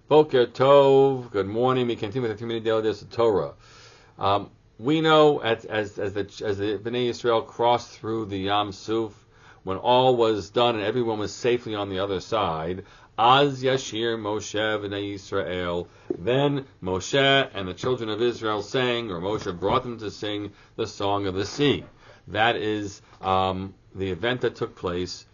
Boker Tov. Good morning. We continue with the community daily dose of Torah. We know as the Bnei Yisrael crossed through the Yam Suf, when all was done and everyone was safely on the other side, Az Yashir Moshe Bnei Yisrael. Then Moshe and the children of Israel sang, or Moshe brought them to sing the Song of the Sea. That is the event that took place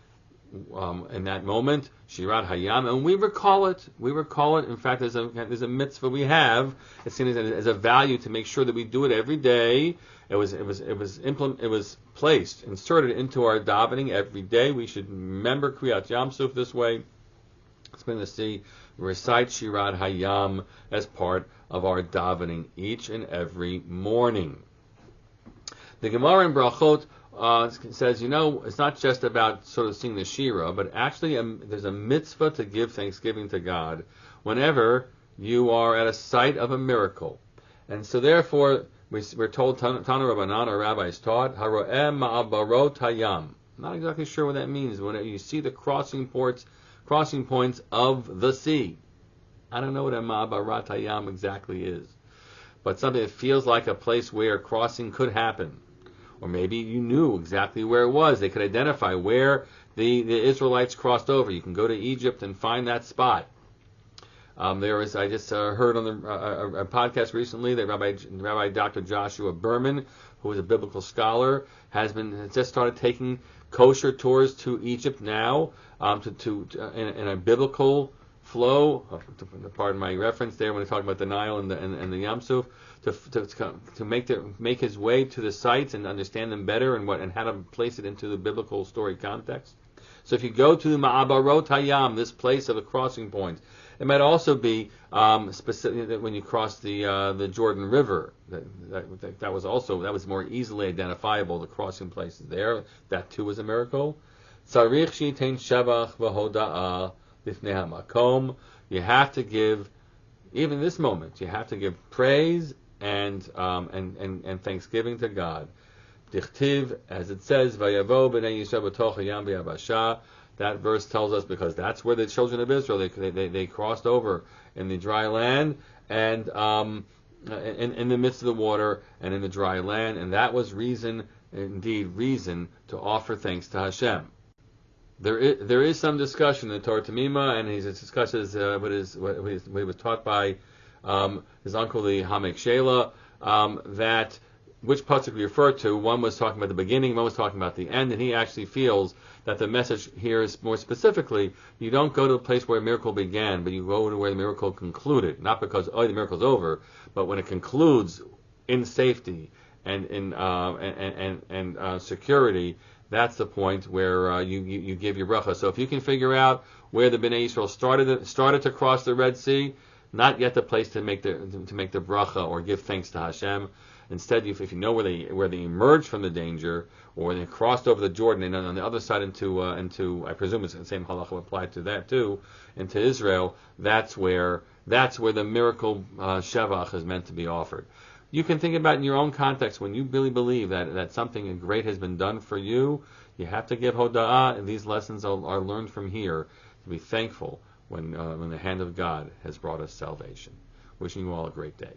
in that moment, Shirat Hayam, and we recall it. We recall it. In fact, there's a mitzvah we have. It's seen as a value to make sure that we do it every day. It was placed, inserted into our davening every day. We should remember Kriyat Yam Suf this way. It's going to see recite Shirat Hayam as part of our davening each and every morning. The Gemara in Brachot says, it's not just about sort of singing the Shira, but actually there's a mitzvah to give thanksgiving to God whenever you are at a site of a miracle. And so therefore, we're told, Tana Rabbanan, our rabbis taught, Haro'eh ma'abarot hayam. I'm not exactly sure what that means. When you see the crossing points of the sea. I don't know what a ma'abarat hayam exactly is. But something that feels like a place where crossing could happen. Or maybe you knew exactly where it was. They could identify where the Israelites crossed over. You can go to Egypt and find that spot. I just heard on a podcast recently that Rabbi Dr. Joshua Berman, who is a biblical scholar, has just started taking kosher tours to Egypt now, in a biblical flow. Pardon my reference there when I talk about the Nile and the Yam Suf. To make his way to the sites and understand them better and how to place it into the biblical story context. So if you go to Ma'abarot Hayam, this place of the crossing point, it might also be specific when you cross the Jordan River. That was more easily identifiable. The crossing places there. That too was a miracle. Tzarich shitein shabach v'hoda'ah lifnei hamakom. You have to give, even this moment, you have to give praise and thanksgiving to God. Dichtiv, as it says, Vayavo b'nei Yisrael b'toch hayam v'yabasha. That verse tells us because that's where the children of Israel they crossed over in the dry land and in the midst of the water and in the dry land, and that was reason to offer thanks to Hashem. There is some discussion in the Torah Tamima, and he discusses what he was taught by his uncle, the Hamek Shela, that which pasuk we refer to. One was talking about the beginning, one was talking about the end, and he actually feels that the message here is more specifically, you don't go to the place where a miracle began, but you go to where the miracle concluded. Not because, the miracle's over, but when it concludes in safety and in security, that's the point where you give your bracha. So if you can figure out where the Bnei Yisrael started to cross the Red Sea, not yet the place to make the bracha or give thanks to Hashem. Instead, if you know where they emerged from the danger, or they crossed over the Jordan and on the other side into I presume it's the same halacha applied to that too, into Israel. That's where the miracle shevach is meant to be offered. You can think about in your own context when you really believe that something great has been done for you. You have to give hoda'ah, and these lessons are learned from here to be thankful when the hand of God has brought us salvation. Wishing you all a great day.